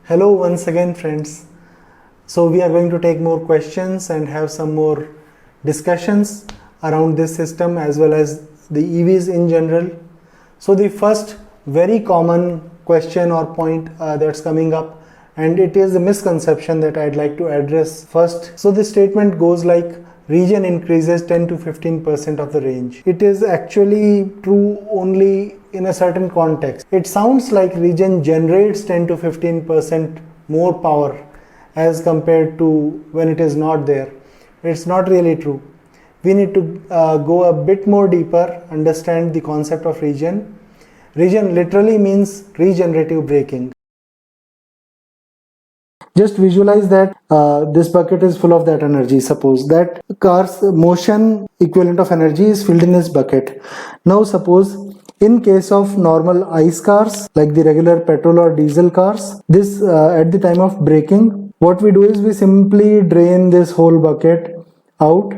Hello once again friends. So we are going to take more questions and have some more discussions around this system as well as the EVs in general. So the first very common question or point that's coming up, and it is a misconception that I'd like to address first. So the statement goes like regen increases 10 to 15% of the range. It is actually true only in a certain context. It sounds like regen generates 10 to 15% more power as compared to when it is not there. It's not really true. We need to go a bit more deeper, understand the concept of regen. Regen literally means regenerative braking. Just visualize that this bucket is full of that energy. Suppose that car's motion equivalent of energy is filled in this bucket. Now suppose in case of normal ICE cars like the regular petrol or diesel cars, this at the time of braking, what we do is we simply drain this whole bucket out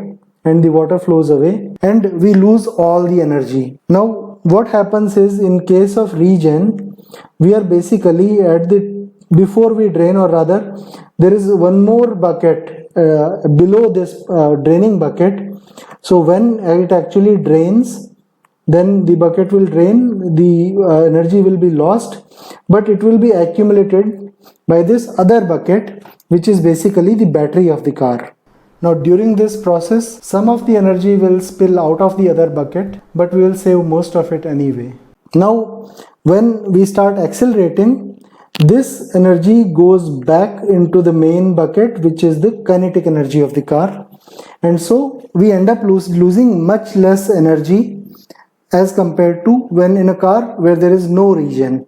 and the water flows away and we lose all the energy. Now what happens is, in case of regen, we are basically at the before we drain, or rather there is one more bucket below this draining bucket. So when it actually drains, then the bucket will drain, the energy will be lost, but it will be accumulated by this other bucket, which is basically the battery of the car. Now during this process, some of the energy will spill out of the other bucket, but we will save most of it anyway. Now when we start accelerating, this energy goes back into the main bucket, which is the kinetic energy of the car, and so we end up losing much less energy as compared to when in a car where there is no regen.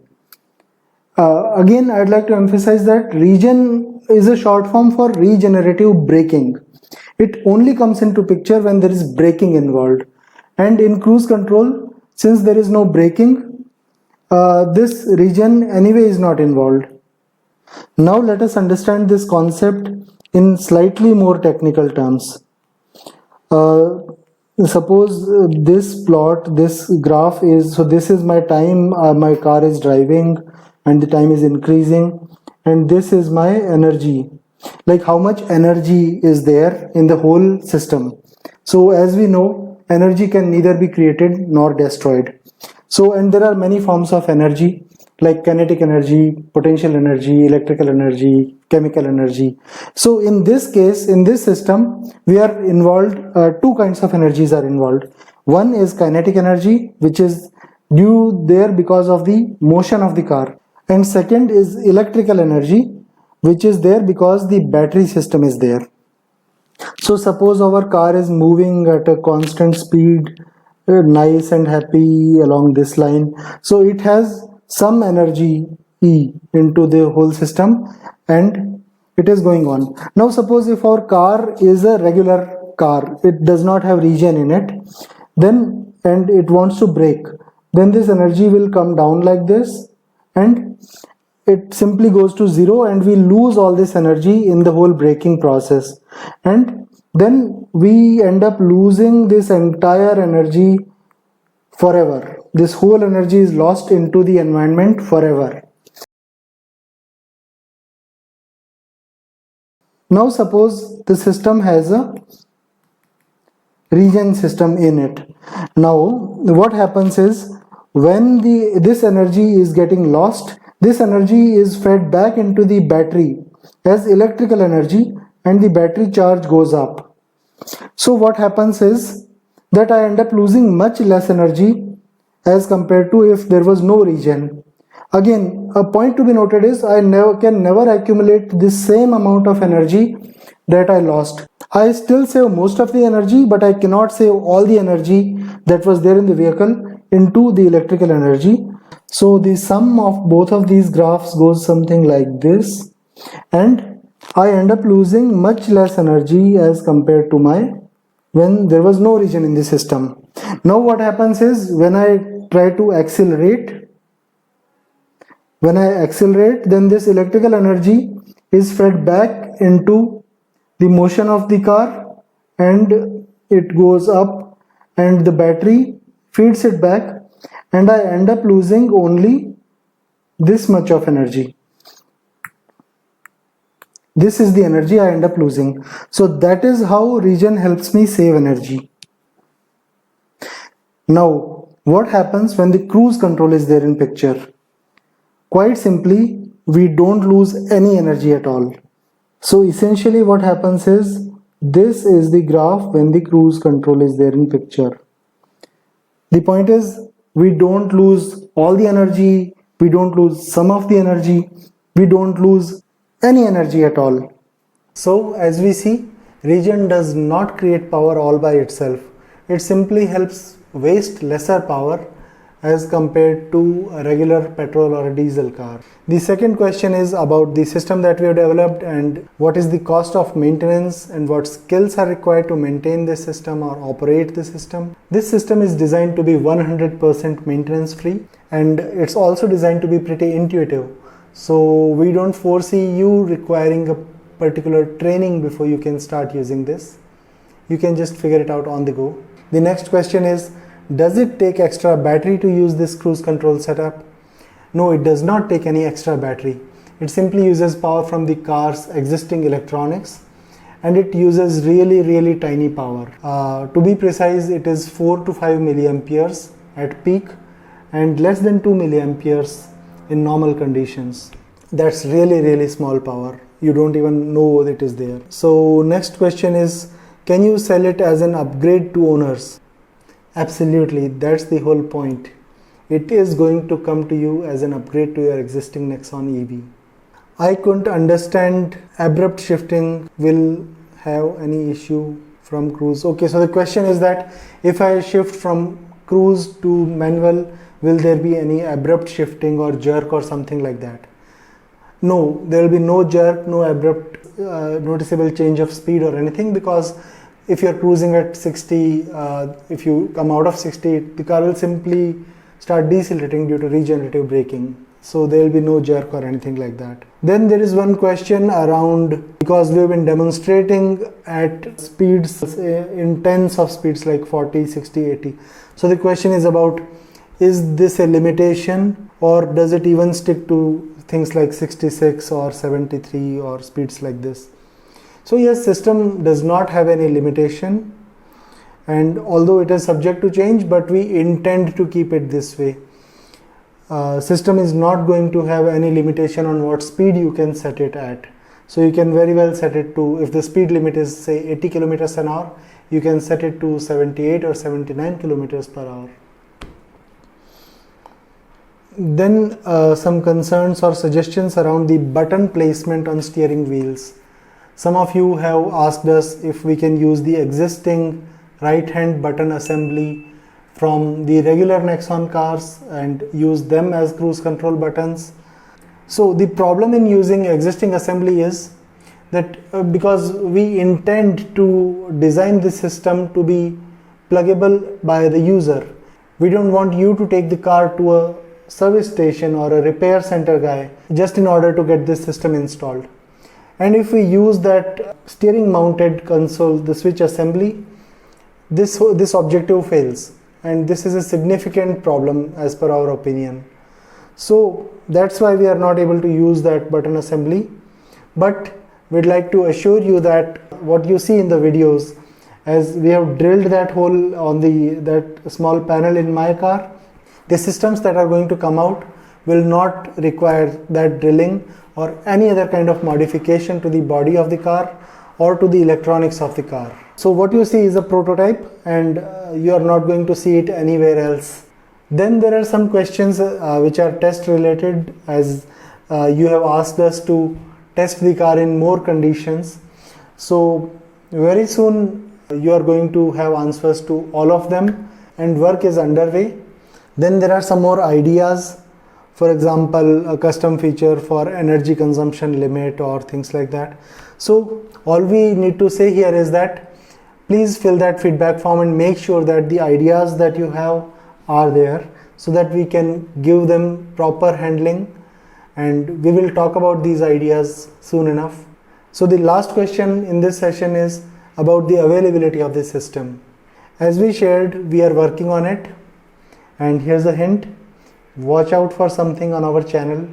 Again, I'd like to emphasize that regen is a short form for regenerative braking. It only comes into picture when there is braking involved, and in cruise control, since there is no braking, this regen anyway is not involved. Now let us understand this concept in slightly more technical terms. Suppose this plot, this graph is, so this is my time, my car is driving and the time is increasing, and this is my energy, like how much energy is there in the whole system. So as we know, energy can neither be created nor destroyed. So, and there are many forms of energy like kinetic energy, potential energy, electrical energy, chemical energy. So in this case, in this system, we are involved, two kinds of energies are involved. One is kinetic energy, which is due there because of the motion of the car. And second is electrical energy, which is there because the battery system is there. So suppose our car is moving at a constant speed, nice and happy along this line, so it has some energy E into the whole system and it is going on. Now suppose if our car is a regular car, it does not have regen in it, then and it wants to brake, then this energy will come down like this and it simply goes to zero and we lose all this energy in the whole braking process, and then we end up losing this entire energy forever. This whole energy is lost into the environment forever. Now suppose the system has a regen system in it. Now what happens is, when this energy is getting lost, this energy is fed back into the battery as electrical energy and the battery charge goes up. So what happens is that I end up losing much less energy as compared to if there was no regen. Again, a point to be noted is I can never accumulate the same amount of energy that I lost. I still save most of the energy, but I cannot save all the energy that was there in the vehicle into the electrical energy. So the sum of both of these graphs goes something like this, and I end up losing much less energy as compared to my when there was no regen in the system. Now what happens is, when I try to accelerate, then this electrical energy is fed back into the motion of the car and it goes up and the battery feeds it back, and I end up losing only this much of energy. This is the energy I end up losing. So that is how regen helps me save energy. Now, what happens when the cruise control is there in picture? Quite simply, we don't lose any energy at all. So essentially what happens is, this is the graph when the cruise control is there in picture. The point is, we don't lose all the energy, we don't lose some of the energy, we don't lose any energy at all. So as we see, regen does not create power all by itself. It simply helps waste lesser power as compared to a regular petrol or a diesel car. The second question is about the system that we have developed and what is the cost of maintenance and what skills are required to maintain this system or operate the system. This system is designed to be 100% maintenance free, and it's also designed to be pretty intuitive. So we don't foresee you requiring a particular training before you can start using this. You can just figure it out on the go. The next question is, does it take extra battery to use this cruise control setup? No, it does not take any extra battery. It simply uses power from the car's existing electronics, and it uses really tiny power. To be precise, it is 4 to 5 milliamperes at peak and less than 2 milliamperes in normal conditions. That's really small power. You don't even know it is there. So next question is, can you sell it as an upgrade to owners? Absolutely, that's the whole point. It is going to come to you as an upgrade to your existing Nexon EV. I couldn't understand abrupt shifting will have any issue from cruise. Okay, so the question is that if I shift from cruise to manual, will there be any abrupt shifting or jerk or something like that? No, there will be no jerk, no abrupt noticeable change of speed or anything, because if you're cruising at 60, if you come out of 60, the car will simply start decelerating due to regenerative braking. So there will be no jerk or anything like that. Then there is one question around, because we've been demonstrating at speeds in tens of speeds like 40, 60, 80. So the question is about, is this a limitation or does it even stick to things like 66 or 73 or speeds like this? So yes, system does not have any limitation, and although it is subject to change, but we intend to keep it this way. System is not going to have any limitation on what speed you can set it at. So you can very well set it to, if the speed limit is say 80 kilometers an hour, you can set it to 78 or 79 kilometers per hour. Then some concerns or suggestions around the button placement on steering wheels. Some of you have asked us if we can use the existing right hand button assembly from the regular Nexon cars and use them as cruise control buttons. So the problem in using existing assembly is that because we intend to design the system to be pluggable by the user, we don't want you to take the car to a service station or a repair center guy just in order to get this system installed. And if we use that steering mounted console, the switch assembly, this objective fails, and this is a significant problem as per our opinion. So that's why we are not able to use that button assembly, but we'd like to assure you that what you see in the videos, as we have drilled that hole on that small panel in my car, the systems that are going to come out will not require that drilling or any other kind of modification to the body of the car or to the electronics of the car. So what you see is a prototype, and you are not going to see it anywhere else. Then there are some questions which are test related, as you have asked us to test the car in more conditions. So very soon you are going to have answers to all of them, and work is underway. Then there are some more ideas, for example a custom feature for energy consumption limit or things like that. So all we need to say here is that please fill that feedback form and make sure that the ideas that you have are there, so that we can give them proper handling, and we will talk about these ideas soon enough. So the last question in this session is about the availability of the system. As we shared, we are working on it, and here's a hint: watch out for something on our channel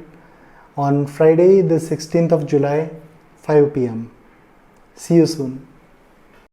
on Friday the 16th of July 5 p.m. See you soon.